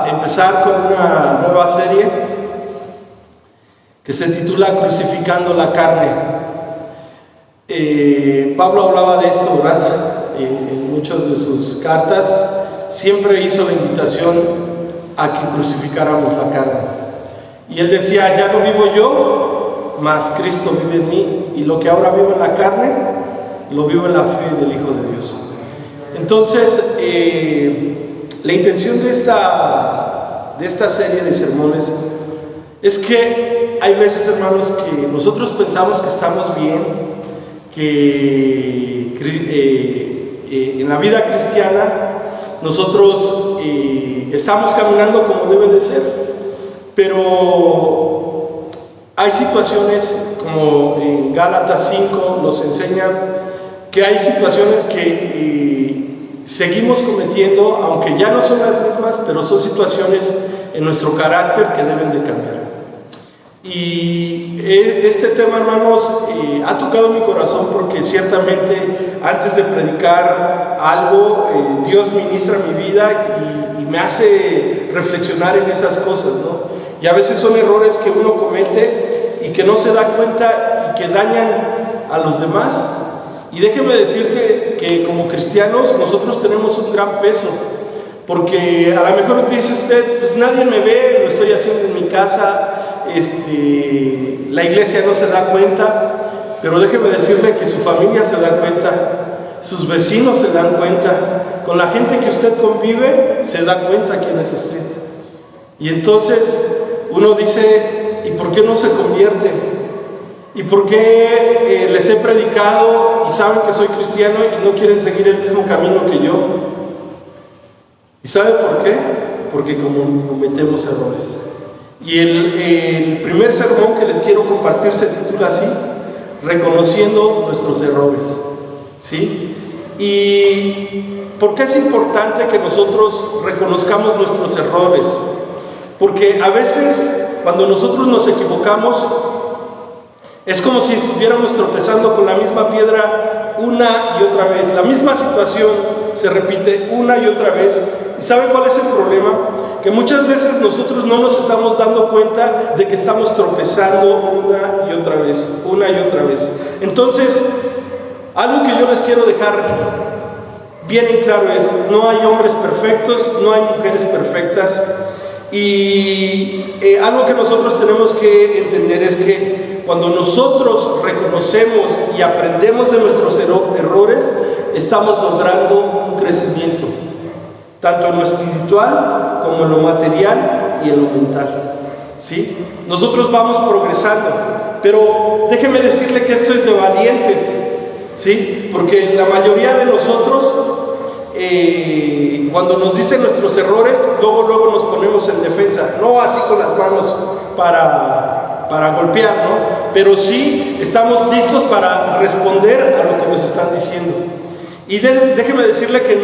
empezar con una nueva serie que se titula Crucificando la carne. Pablo hablaba de esto, ¿verdad? En muchas de sus cartas siempre hizo la invitación a que crucificáramos la carne. Y él decía, ya no vivo yo, mas Cristo vive en mí, y lo que ahora vivo en la carne, lo vivo en la fe del Hijo de Dios. Entonces, la intención de esta serie de sermones es que hay veces, hermanos, que nosotros pensamos que estamos bien, que en la vida cristiana nosotros estamos caminando como debe de ser, pero hay situaciones, como en Gálatas 5 nos enseña, que hay situaciones que seguimos cometiendo, aunque ya no son las mismas, pero son situaciones en nuestro carácter que deben de cambiar. Y este tema, hermanos, ha tocado mi corazón porque ciertamente antes de predicar algo, Dios ministra mi vida y me hace reflexionar en esas cosas, ¿no? Y a veces son errores que uno comete y que no se da cuenta y que dañan a los demás. Y déjeme decirte que como cristianos nosotros tenemos un gran peso, porque a lo mejor dice usted, pues nadie me ve, lo estoy haciendo en mi casa, la iglesia no se da cuenta, pero déjeme decirle que su familia se da cuenta, sus vecinos se dan cuenta, con la gente que usted convive se da cuenta quién es usted. Y entonces uno dice, ¿y por qué no se convierte? ¿Y por qué les he predicado y saben que soy cristiano y no quieren seguir el mismo camino que yo? ¿Y sabe por qué? Porque cometemos errores. Y el primer sermón que les quiero compartir se titula así, reconociendo nuestros errores, ¿sí? ¿Y por qué es importante que nosotros reconozcamos nuestros errores? Porque a veces cuando nosotros nos equivocamos es como si estuviéramos tropezando con la misma piedra una y otra vez. La misma situación se repite una y otra vez. ¿Y saben cuál es el problema? Que muchas veces nosotros no nos estamos dando cuenta de que estamos tropezando una y otra vez, una y otra vez. Entonces, algo que yo les quiero dejar bien en claro es, no hay hombres perfectos, no hay mujeres perfectas. Y algo que nosotros tenemos que entender es que cuando nosotros reconocemos y aprendemos de nuestros errores, estamos logrando un crecimiento, tanto en lo espiritual como en lo material y en lo mental, ¿sí? Nosotros vamos progresando, pero déjeme decirle que esto es de valientes, ¿sí? Porque la mayoría de nosotros, cuando nos dicen nuestros errores, luego nos ponemos en defensa, no así con las manos para golpear, ¿no? Pero sí estamos listos para responder a lo que nos están diciendo. Y déjeme decirle que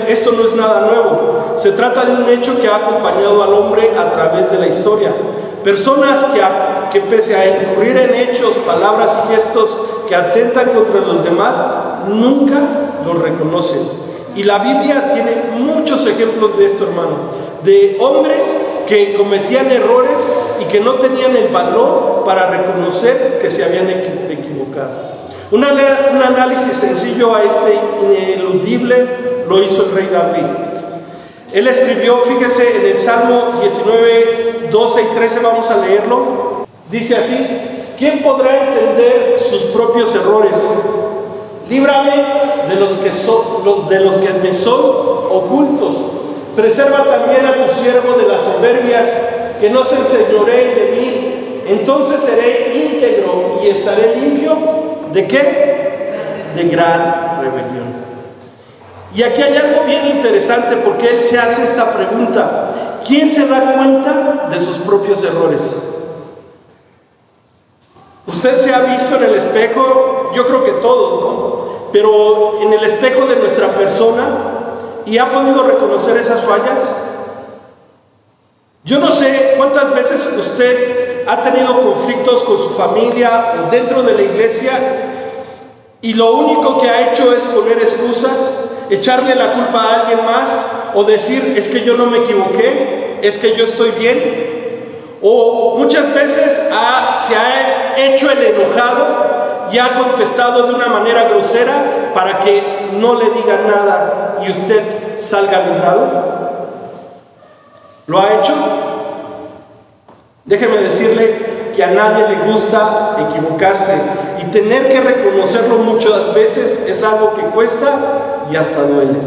esto no es nada nuevo. Se trata de un hecho que ha acompañado al hombre a través de la historia. Personas que pese a incurrir en hechos, palabras y gestos que atentan contra los demás, nunca los reconocen. Y la Biblia tiene muchos ejemplos de esto, hermanos, de hombres que cometían errores y que no tenían el valor para reconocer que se habían equivocado. Un análisis sencillo a este ineludible lo hizo el rey David. Él escribió, fíjese, en el Salmo 19, 12 y 13, vamos a leerlo. Dice así: ¿quién podrá entender sus propios errores? Líbrame de los que me son ocultos. Preserva también a tu siervo de las soberbias, que no se enseñoreen de mí. Entonces seré íntegro y estaré limpio. ¿De qué? De gran rebelión. Y aquí hay algo bien interesante, porque él se hace esta pregunta: ¿quién se da cuenta de sus propios errores? Usted se ha visto en el espejo, yo creo que todos, ¿no? Pero en el espejo de nuestra persona, y ha podido reconocer esas fallas. Yo no sé cuántas veces usted ha tenido conflictos con su familia o dentro de la iglesia, y lo único que ha hecho es poner excusas, echarle la culpa a alguien más, o decir, es que yo no me equivoqué. es que yo estoy bien. O muchas veces se ha hecho el enojado y ha contestado de una manera grosera para que no le digan nada y usted salga librado. ¿Lo ha hecho? Déjeme decirle que a nadie le gusta equivocarse y tener que reconocerlo muchas veces es algo que cuesta y hasta duele.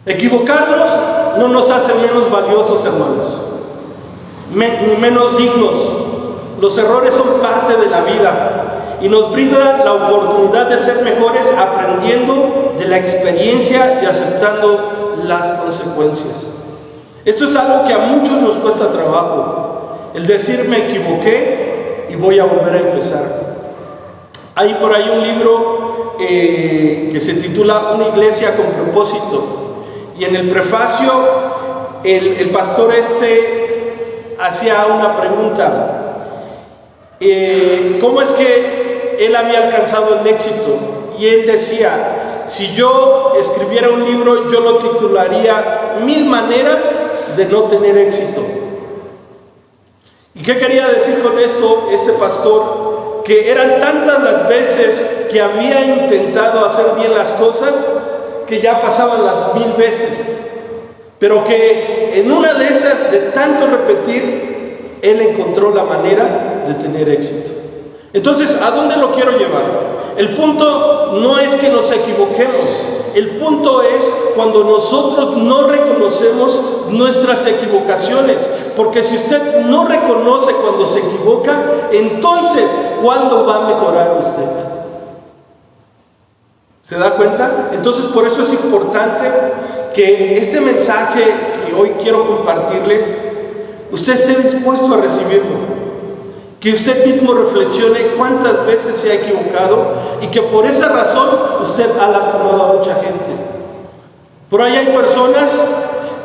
Equivocarnos no nos hace menos valiosos, hermanos, ni menos dignos. Los errores son parte de la vida y nos brinda la oportunidad de ser mejores aprendiendo de la experiencia y aceptando las consecuencias. Esto es algo que a muchos nos cuesta trabajo, el decir me equivoqué y voy a volver a empezar. Hay por ahí un libro que se titula Una iglesia con propósito, y en el prefacio el pastor hacía una pregunta. ¿Cómo es que él había alcanzado el éxito? Y él decía, si yo escribiera un libro, yo lo titularía 1000 maneras de no tener éxito. ¿Y qué quería decir con esto este pastor? Que eran tantas las veces que había intentado hacer bien las cosas que ya pasaban las 1000 veces, pero que en una de esas, de tanto repetir, él encontró la manera de tener éxito. Entonces, ¿a dónde lo quiero llevar? El punto no es que nos equivoquemos, el punto es cuando nosotros no reconocemos nuestras equivocaciones, porque si usted no reconoce cuando se equivoca, entonces, ¿cuándo va a mejorar usted? ¿Se da cuenta? Entonces, por eso es importante que este mensaje que hoy quiero compartirles, usted esté dispuesto a recibirlo. Que usted mismo reflexione cuántas veces se ha equivocado y que por esa razón usted ha lastimado a mucha gente. Por ahí hay personas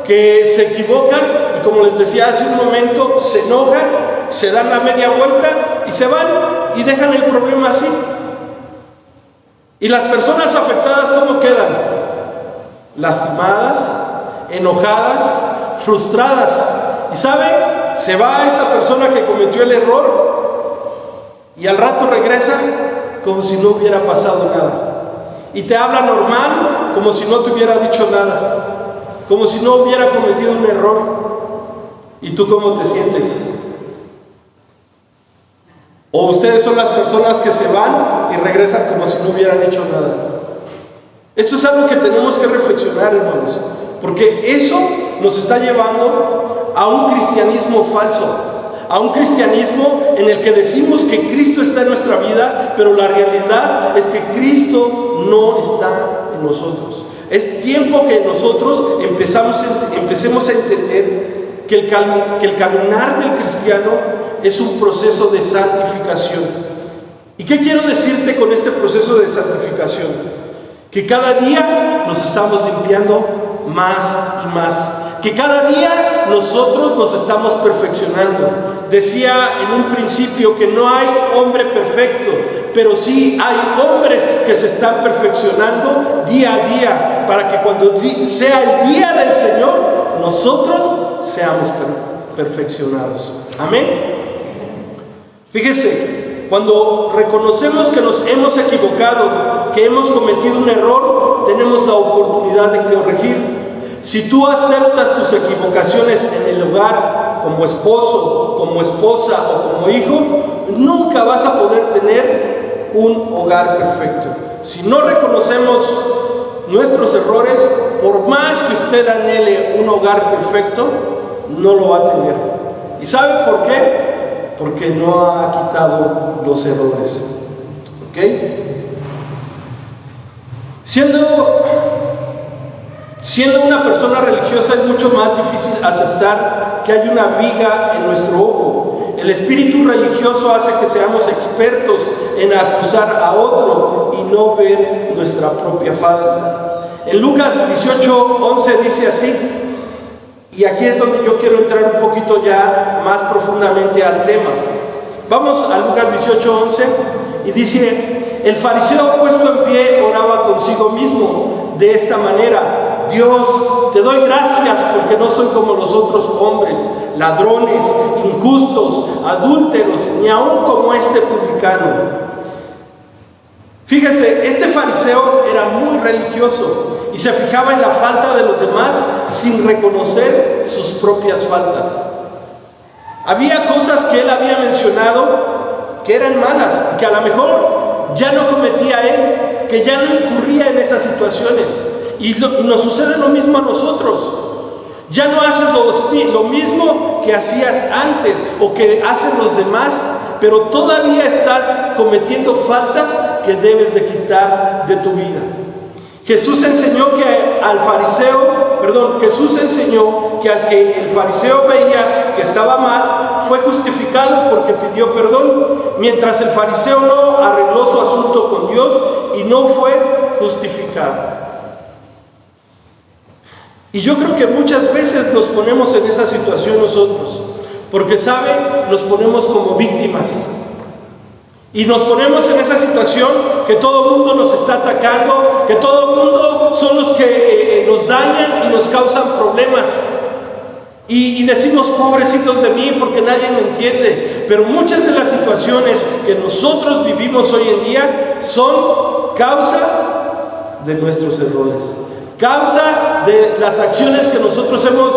que se equivocan y, como les decía hace un momento, se enojan, se dan la media vuelta y se van y dejan el problema así. Y las personas afectadas, ¿cómo quedan? Lastimadas, enojadas, frustradas. ¿Y sabe? Se va esa persona que cometió el error y al rato regresa como si no hubiera pasado nada. Y te habla normal como si no te hubiera dicho nada, como si no hubiera cometido un error. ¿Y tú cómo te sientes? ¿O ustedes son las personas que se van y regresan como si no hubieran hecho nada? Esto es algo que tenemos que reflexionar, hermanos, porque eso nos está llevando a un cristianismo falso, a un cristianismo en el que decimos que Cristo está en nuestra vida, pero la realidad es que Cristo no está en nosotros. Es tiempo que nosotros empecemos a entender que el caminar del cristiano es un proceso de santificación. ¿Y qué quiero decirte con este proceso de santificación? Que cada día nos estamos limpiando más y más. Que cada día nosotros nos estamos perfeccionando. Decía en un principio que no hay hombre perfecto, pero sí hay hombres que se están perfeccionando día a día, para que cuando sea el día del Señor, nosotros seamos perfeccionados. Amén. Fíjese, cuando reconocemos que nos hemos equivocado, que hemos cometido un error, tenemos la oportunidad de corregir. Si tú aceptas tus equivocaciones en el hogar, como esposo, como esposa o como hijo, nunca vas a poder tener un hogar perfecto. Si no reconocemos nuestros errores, por más que usted anhele un hogar perfecto, no lo va a tener. ¿Y sabe por qué? Porque no ha quitado los errores. ¿Ok? Siendo una persona religiosa es mucho más difícil aceptar que hay una viga en nuestro ojo. El espíritu religioso hace que seamos expertos en acusar a otro y no ver nuestra propia falta. En Lucas 18:11 dice así, y aquí es donde yo quiero entrar un poquito ya más profundamente al tema. Vamos a Lucas 18:11 y dice, el fariseo puesto en pie oraba consigo mismo de esta manera: Dios, te doy gracias porque no soy como los otros hombres, ladrones, injustos, adúlteros, ni aun como este publicano. Fíjese, este fariseo era muy religioso y se fijaba en la falta de los demás sin reconocer sus propias faltas. Había cosas que él había mencionado que eran malas, que a lo mejor ya no cometía él, que ya no incurría en esas situaciones. Y nos sucede lo mismo a nosotros. Ya no haces lo mismo que hacías antes o que hacen los demás, pero todavía estás cometiendo faltas que debes de quitar de tu vida. Jesús enseñó que al que el fariseo veía que estaba mal, fue justificado porque pidió perdón, mientras el fariseo no arregló su asunto con Dios y no fue justificado. Y yo creo que muchas veces nos ponemos en esa situación nosotros, porque nos ponemos como víctimas. Y nos ponemos en esa situación que todo el mundo nos está atacando, que todo el mundo son los que nos dañan y nos causan problemas. Y decimos, pobrecitos de mí, porque nadie me entiende. Pero muchas de las situaciones que nosotros vivimos hoy en día son causa de nuestros errores, causa de las acciones que nosotros hemos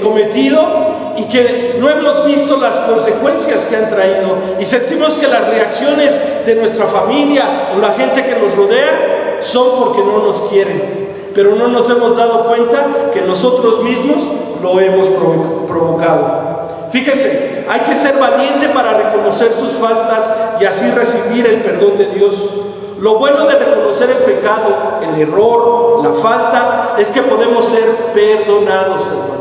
cometido y que no hemos visto las consecuencias que han traído, y sentimos que las reacciones de nuestra familia o la gente que nos rodea son porque no nos quieren, pero no nos hemos dado cuenta que nosotros mismos lo hemos provocado. Fíjese, hay que ser valiente para reconocer sus faltas y así recibir el perdón de Dios. Lo bueno de reconocer el pecado, el error, la falta, es que podemos ser perdonados, hermanos.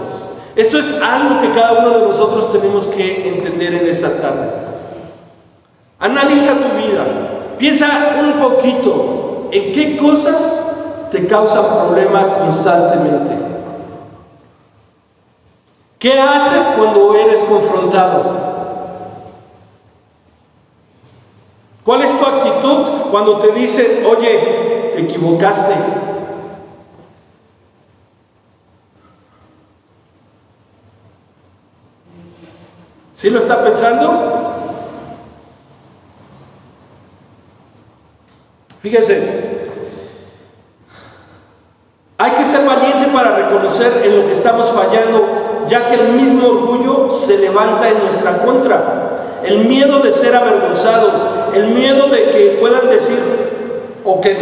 Esto es algo que cada uno de nosotros tenemos que entender en esta tarde. Analiza tu vida, piensa un poquito en qué cosas te causan problema constantemente. ¿Qué haces cuando eres confrontado? ¿Cuál es tu actitud cuando te dicen, oye, te equivocaste? ¿Sí lo está pensando? Fíjense, hay que ser valiente para reconocer en lo que estamos fallando, ya que el mismo orgullo se levanta en nuestra contra. El miedo de ser avergonzado, el miedo de que puedan decir o que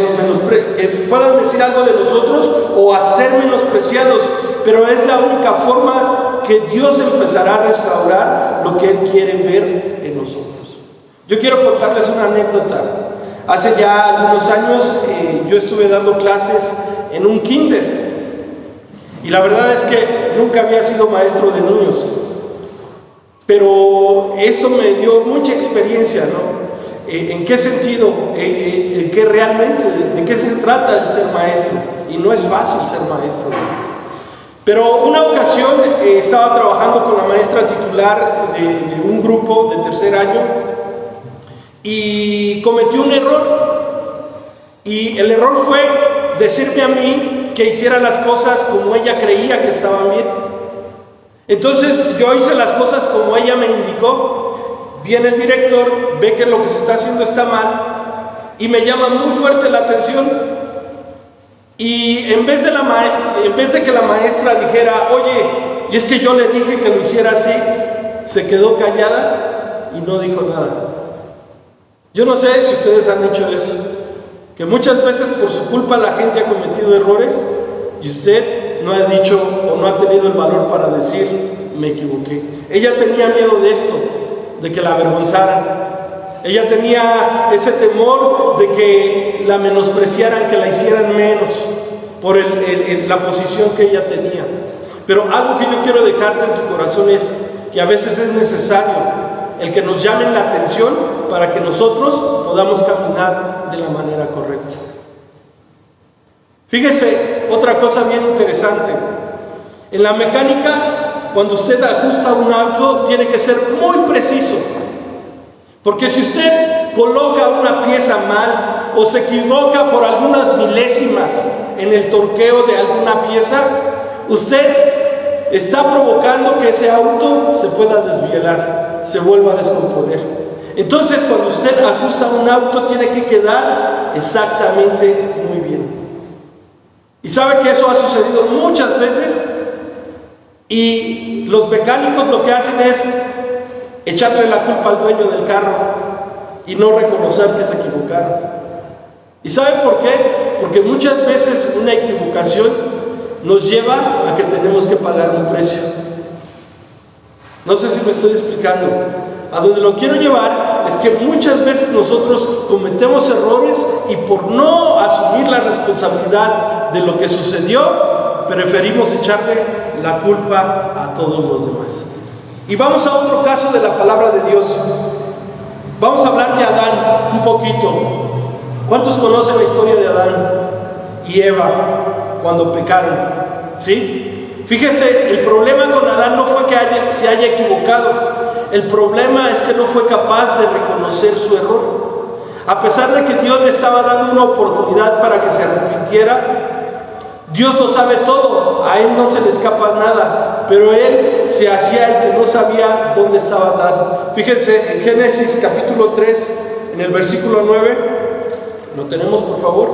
puedan decir algo de nosotros o a ser menospreciados, pero es la única forma que Dios empezará a restaurar lo que Él quiere ver en nosotros. Yo quiero contarles una anécdota. Hace ya algunos años yo estuve dando clases en un kinder y la verdad es que nunca había sido maestro de niños, pero esto me dio mucha experiencia, ¿no? ¿En qué sentido? ¿Qué realmente? ¿De qué se trata el ser maestro? Y no es fácil ser maestro, ¿no? Pero una ocasión estaba trabajando con la maestra titular de un grupo de tercer año y cometí un error. Y el error fue decirme a mí que hiciera las cosas como ella creía que estaban bien. Entonces yo hice las cosas como ella me indicó. Viene el director, ve que lo que se está haciendo está mal y me llama muy fuerte la atención. Y en vez de que la maestra dijera, oye, y es que yo le dije que lo hiciera así, se quedó callada y no dijo nada. Yo no sé si ustedes han hecho eso, que muchas veces por su culpa la gente ha cometido errores y usted no ha dicho o no ha tenido el valor para decir, me equivoqué. Ella tenía miedo de esto, de que la avergonzaran. Ella tenía ese temor de que la menospreciaran, que la hicieran menos por la posición que ella tenía. Pero algo que yo quiero dejarte en tu corazón es que a veces es necesario el que nos llamen la atención para que nosotros podamos caminar de la manera correcta. Fíjese, otra cosa bien interesante. En la mecánica, cuando usted ajusta un auto, tiene que ser muy preciso. Porque si usted coloca una pieza mal o se equivoca por algunas milésimas en el torqueo de alguna pieza, usted está provocando que ese auto se pueda desvielar, se vuelva a descomponer. Entonces, cuando usted ajusta un auto, tiene que quedar exactamente muy bien. Y sabe que eso ha sucedido muchas veces, y los mecánicos lo que hacen es echarle la culpa al dueño del carro y no reconocer que se equivocaron. ¿Y sabe por qué? Porque muchas veces una equivocación nos lleva a que tenemos que pagar un precio. No sé si me estoy explicando. A donde lo quiero llevar es que muchas veces nosotros cometemos errores y por no asumir la responsabilidad de lo que sucedió, preferimos echarle la culpa a todos los demás. Y vamos a otro caso de la palabra de Dios. Vamos a hablar de Adán un poquito. ¿Cuántos conocen la historia de Adán y Eva cuando pecaron? ¿Sí? Fíjese, el problema con Adán no fue que se haya equivocado. El problema es que no fue capaz de reconocer su error. A pesar de que Dios le estaba dando una oportunidad para que se arrepintiera, Dios lo sabe todo, a Él no se le escapa nada, pero Él se hacía el que no sabía dónde estaba Adán. Fíjense en Génesis capítulo 3, en el versículo 9, ¿lo tenemos por favor?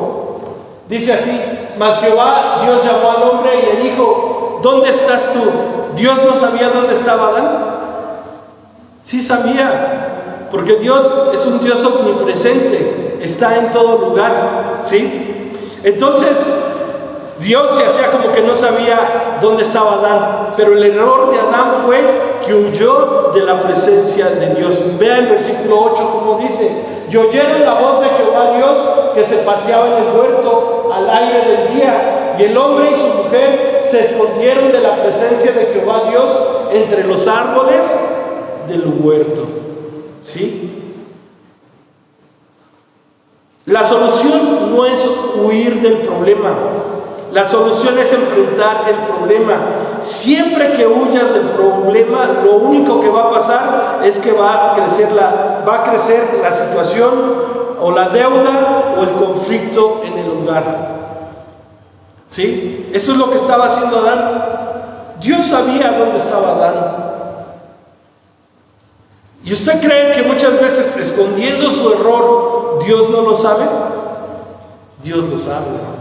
Dice así: mas Jehová, Dios llamó al hombre y le dijo, ¿dónde estás tú? ¿Dios no sabía dónde estaba Adán? Sí sabía, porque Dios es un Dios omnipresente, está en todo lugar, ¿sí? Entonces, Dios se hacía como que no sabía dónde estaba Adán, pero el error de Adán fue que huyó de la presencia de Dios. Vea el versículo 8 como dice: y oyeron la voz de Jehová Dios que se paseaba en el huerto al aire del día, y el hombre y su mujer se escondieron de la presencia de Jehová Dios entre los árboles del huerto. ¿Sí? La solución no es huir del problema. La solución es enfrentar el problema. Siempre que huyas del problema, lo único que va a pasar es que va a crecer la situación o la deuda o el conflicto en el lugar. ¿Sí? Esto es lo que estaba haciendo Adán. Dios sabía dónde estaba Adán. ¿Y usted cree que muchas veces escondiendo su error, Dios no lo sabe? Dios lo sabe, hermanos.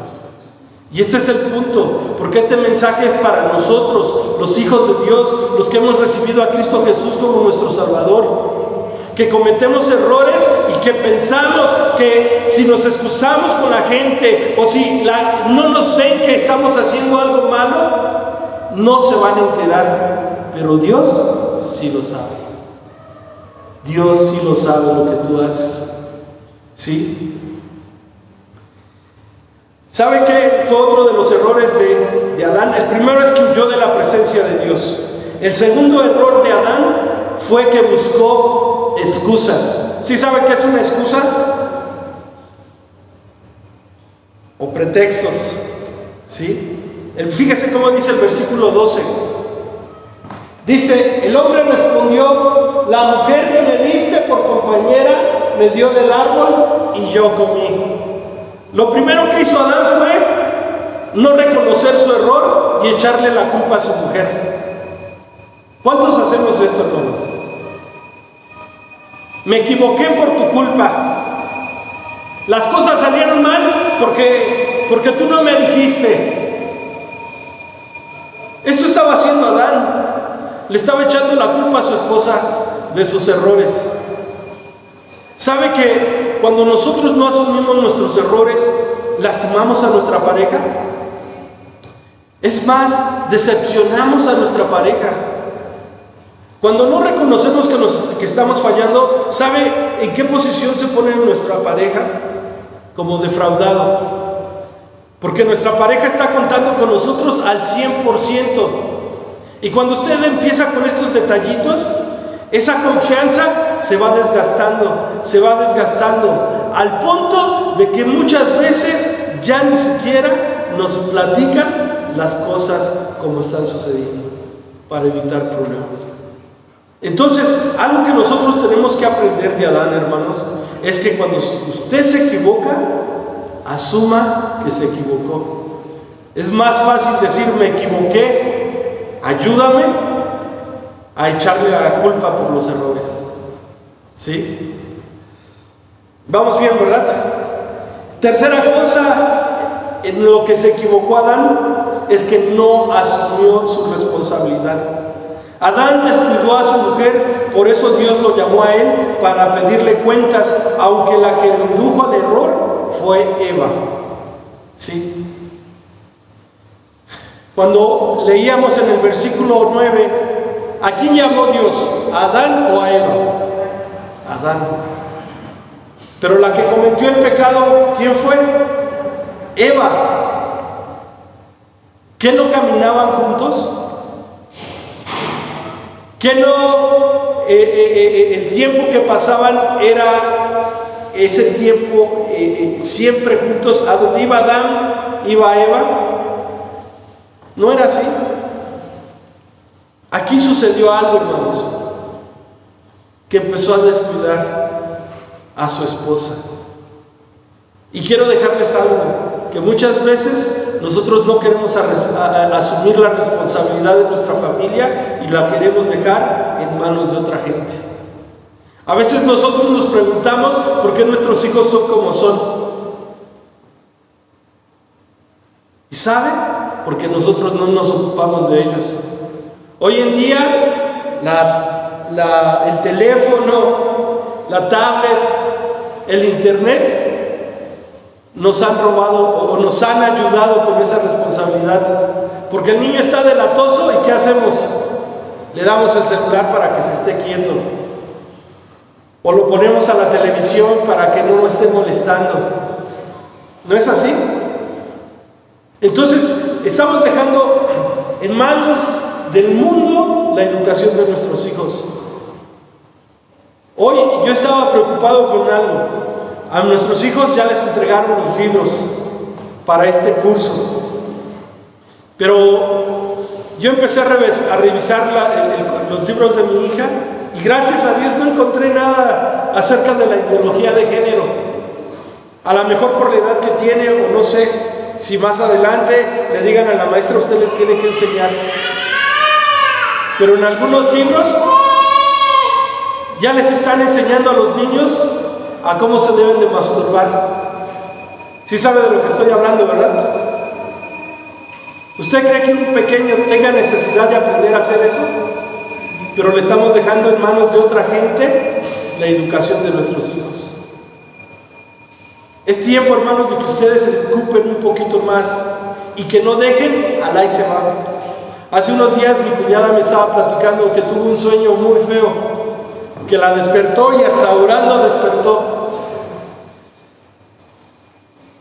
Y este es el punto, porque este mensaje es para nosotros, los hijos de Dios, los que hemos recibido a Cristo Jesús como nuestro Salvador, que cometemos errores y que pensamos que si nos excusamos con la gente o si no nos ven que estamos haciendo algo malo, no se van a enterar. Pero Dios sí lo sabe. Dios sí lo sabe lo que tú haces. ¿Sí? ¿Sabe qué fue otro de los errores de Adán? El primero es que huyó de la presencia de Dios. El segundo error de Adán fue que buscó excusas. ¿Sí sabe qué es una excusa? O pretextos. ¿Sí? Fíjese cómo dice el versículo 12. Dice: el hombre respondió, la mujer que me diste por compañera me dio del árbol y yo comí. Lo primero que hizo Adán fue no reconocer su error y echarle la culpa a su mujer. ¿Cuántos hacemos esto, hermanos? Me equivoqué por tu culpa. Las cosas salieron mal porque tú no me dijiste. Esto estaba haciendo Adán. Le estaba echando la culpa a su esposa de sus errores. ¿Sabe que cuando nosotros no asumimos nuestros errores, lastimamos a nuestra pareja? Es más, decepcionamos a nuestra pareja. Cuando no reconocemos que estamos fallando, ¿sabe en qué posición se pone nuestra pareja? Como defraudado. Porque nuestra pareja está contando con nosotros al 100%. Y cuando usted empieza con estos detallitos, esa confianza se va desgastando, al punto de que muchas veces ya ni siquiera nos platican las cosas como están sucediendo, para evitar problemas. Entonces, algo que nosotros tenemos que aprender de Adán, hermanos, es que cuando usted se equivoca, asuma que se equivocó. Es más fácil decir me equivoqué, ayúdame, a echarle la culpa por los errores. ¿Sí? Vamos bien, ¿verdad? Tercera cosa en lo que se equivocó Adán es que no asumió su responsabilidad. Adán descuidó a su mujer, por eso Dios lo llamó a él para pedirle cuentas, aunque la que lo indujo al error fue Eva. ¿Sí? Cuando leíamos en el versículo 9, ¿a quién llamó Dios? ¿A Adán o a Eva? A Adán. Pero la que cometió el pecado, ¿quién fue? Eva. ¿Qué no caminaban juntos? ¿Qué no, el tiempo que pasaban era ese tiempo siempre juntos? ¿A donde iba Adán, iba Eva? No era así. Aquí sucedió algo, hermanos, que empezó a descuidar a su esposa. Y quiero dejarles algo, que muchas veces nosotros no queremos asumir la responsabilidad de nuestra familia y la queremos dejar en manos de otra gente. A veces nosotros nos preguntamos por qué nuestros hijos son como son. ¿Y sabe? Porque nosotros no nos ocupamos de ellos. Hoy en día el teléfono, la tablet, el internet nos han robado o nos han ayudado con esa responsabilidad, porque el niño está delatoso y ¿qué hacemos? Le damos el celular para que se esté quieto, o lo ponemos a la televisión para que no lo esté molestando. ¿No es así? Entonces estamos dejando en manos del mundo la educación de nuestros hijos. Hoy yo estaba preocupado con algo. A nuestros hijos ya les entregaron los libros para este curso, pero yo empecé a revisar los libros de mi hija y gracias a Dios no encontré nada acerca de la ideología de género. A lo mejor por la edad que tiene, o no sé si más adelante le digan a la maestra usted les tiene que enseñar, pero en algunos libros ya les están enseñando a los niños a cómo se deben de masturbar. ¿Sí sabe de lo que estoy hablando, verdad? ¿Usted cree que un pequeño tenga necesidad de aprender a hacer eso? Pero le estamos dejando en manos de otra gente la educación de nuestros hijos. Es tiempo, hermanos, de que ustedes se ocupen un poquito más y que no dejen al ahí se va. Hace unos días mi cuñada me estaba platicando que tuvo un sueño muy feo, que la despertó y hasta orando despertó.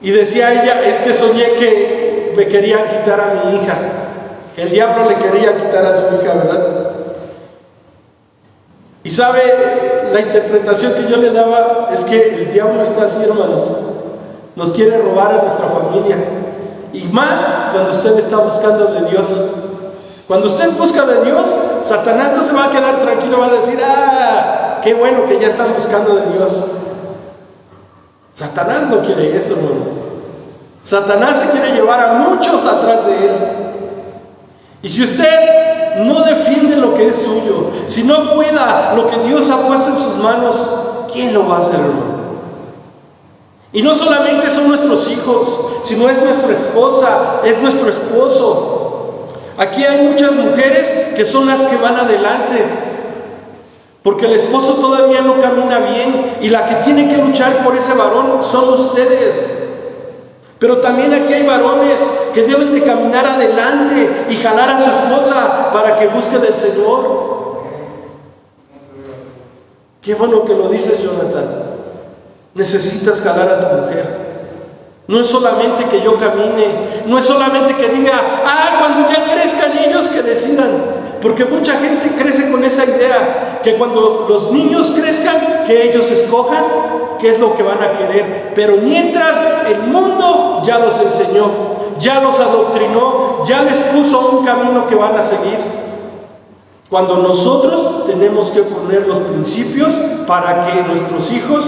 Y decía ella, es que soñé que me querían quitar a mi hija. El diablo le quería quitar a su hija, ¿verdad? Y sabe, la interpretación que yo le daba es que el diablo está así, hermanos. Nos quiere robar a nuestra familia. Y más cuando usted está buscando de Dios. Cuando usted busca de Dios, Satanás no se va a quedar tranquilo, va a decir, qué bueno que ya están buscando de Dios. Satanás no quiere eso, hermanos. Satanás se quiere llevar a muchos atrás de él. Y si usted no defiende lo que es suyo, si no cuida lo que Dios ha puesto en sus manos, ¿quién lo va a hacer, hermano? Y no solamente son nuestros hijos, sino es nuestra esposa, es nuestro esposo. Aquí hay muchas mujeres que son las que van adelante, porque el esposo todavía no camina bien y la que tiene que luchar por ese varón son ustedes. Pero también aquí hay varones que deben de caminar adelante y jalar a su esposa para que busque del Señor. Qué bueno que lo dices, Jonathan. Necesitas jalar a tu mujer. No es solamente que yo camine, no es solamente que diga, cuando ya crezcan ellos que decidan, porque mucha gente crece con esa idea, que cuando los niños crezcan, que ellos escojan qué es lo que van a querer, pero mientras el mundo ya los enseñó, ya los adoctrinó, ya les puso un camino que van a seguir. Cuando nosotros tenemos que poner los principios para que nuestros hijos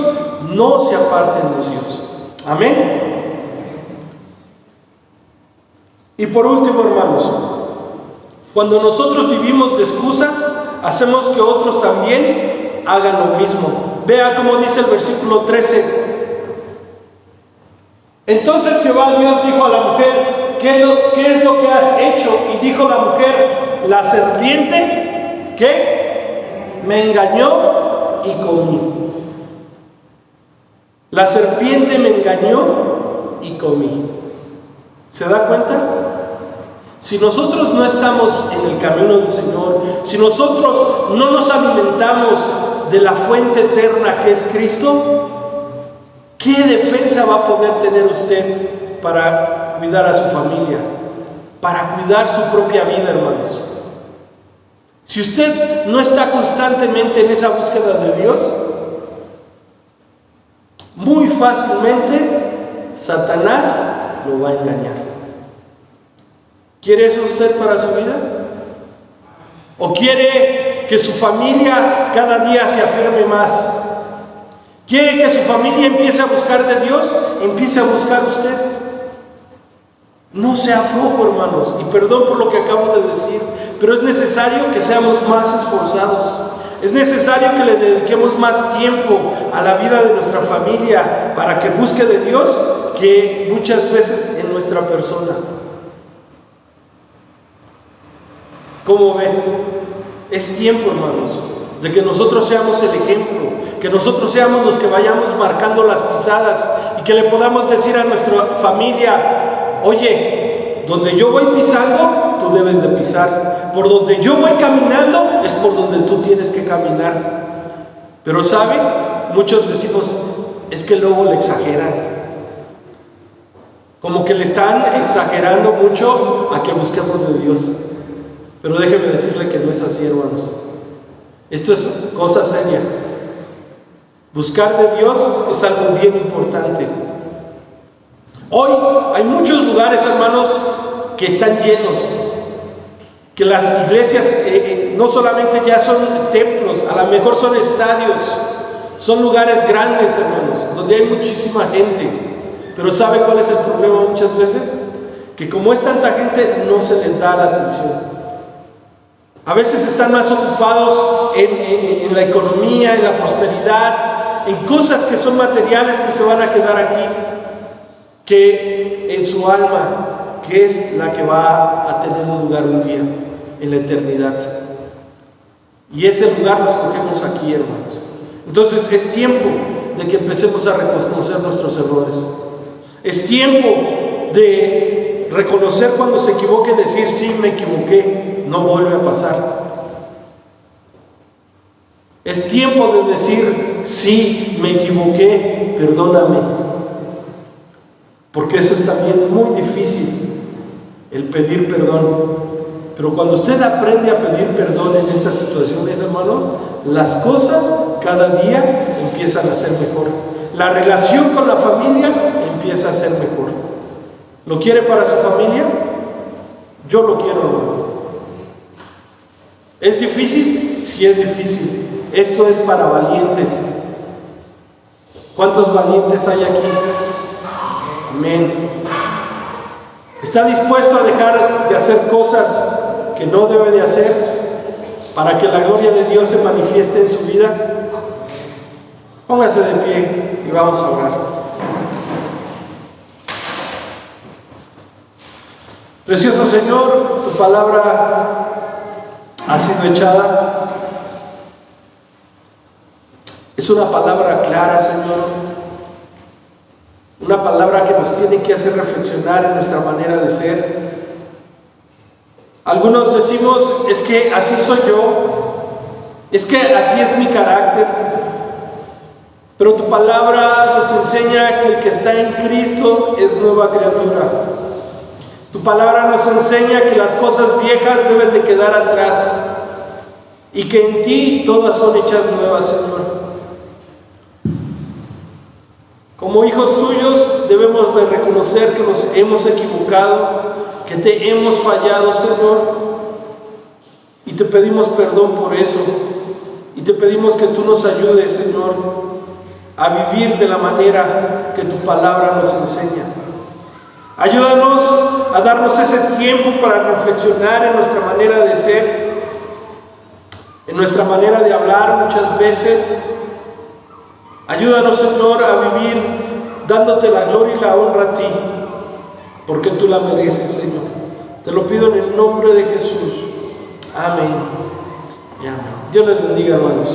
no se aparten de Dios. Amén. Y por último, hermanos, cuando nosotros vivimos de excusas, hacemos que otros también hagan lo mismo. Vea cómo dice el versículo 13. Entonces Jehová Dios dijo a la mujer: ¿qué es lo que has hecho? Y dijo la mujer: la serpiente, ¿qué? Me engañó y comí. La serpiente me engañó y comí. ¿Se da cuenta? Si nosotros no estamos en el camino del Señor, si nosotros no nos alimentamos de la fuente eterna que es Cristo, ¿qué defensa va a poder tener usted para cuidar a su familia, para cuidar su propia vida, hermanos? Si usted no está constantemente en esa búsqueda de Dios, muy fácilmente Satanás lo va a engañar. ¿Quiere eso usted para su vida? ¿O quiere que su familia cada día se afirme más? ¿Quiere que su familia empiece a buscar de Dios? Empiece a buscar usted. No sea flojo, hermanos, y perdón por lo que acabo de decir, pero es necesario que seamos más esforzados. Es necesario que le dediquemos más tiempo a la vida de nuestra familia para que busque de Dios que muchas veces en nuestra persona. ¿Cómo ven? Es tiempo, hermanos, de que nosotros seamos el ejemplo, que nosotros seamos los que vayamos marcando las pisadas y que le podamos decir a nuestra familia: oye, donde yo voy pisando, tú debes de pisar. Por donde yo voy caminando, es por donde tú tienes que caminar. Pero ¿saben? Muchos decimos, es que luego le exageran. Como que le están exagerando mucho a que busquemos de Dios. Pero déjeme decirle que no es así, hermanos. Esto es cosa seria. Buscar de Dios es algo bien importante. Hoy hay muchos lugares, hermanos, que están llenos. Que las iglesias no solamente ya son templos, a lo mejor son estadios, son lugares grandes, hermanos, donde hay muchísima gente. Pero ¿sabe cuál es el problema muchas veces? Que como es tanta gente, no se les da la atención. A veces están más ocupados en la economía, en la prosperidad, en cosas que son materiales que se van a quedar aquí, que en su alma, que es la que va a tener un lugar un día, en la eternidad. Y ese lugar lo escogemos aquí, hermanos. Entonces es tiempo de que empecemos a reconocer nuestros errores. Es tiempo de reconocer cuando se equivoque, decir: sí, me equivoqué, no vuelve a pasar. Es tiempo de decir: sí, me equivoqué, perdóname. Porque eso es también muy difícil, el pedir perdón. Pero cuando usted aprende a pedir perdón en estas situaciones, hermano, las cosas cada día empiezan a ser mejor. La relación con la familia empieza a ser mejor. ¿Lo quiere para su familia? Yo lo quiero, hermano. ¿Es difícil? Sí, es difícil. Esto es para valientes. ¿Cuántos valientes hay aquí? Amén. ¿Está dispuesto a dejar de hacer cosas que no debe de hacer para que la gloria de Dios se manifieste en su vida? Póngase de pie y vamos a orar. Precioso Señor, tu palabra ha sido echada. Es una palabra clara, Señor. Una palabra que nos tiene que hacer reflexionar en nuestra manera de ser. Algunos decimos: es que así soy yo, es que así es mi carácter. Pero tu palabra nos enseña que el que está en Cristo es nueva criatura. Tu palabra nos enseña que las cosas viejas deben de quedar atrás y que en ti todas son hechas nuevas, Señor. Como hijos tuyos debemos de reconocer que nos hemos equivocado, que te hemos fallado, Señor. Y te pedimos perdón por eso. Y te pedimos que tú nos ayudes, Señor, a vivir de la manera que tu palabra nos enseña. Ayúdanos a darnos ese tiempo para reflexionar en nuestra manera de ser, en nuestra manera de hablar muchas veces. Ayúdanos, Señor, a vivir dándote la gloria y la honra a ti, porque tú la mereces, Señor. Te lo pido en el nombre de Jesús. Amén y amén. Dios les bendiga, hermanos.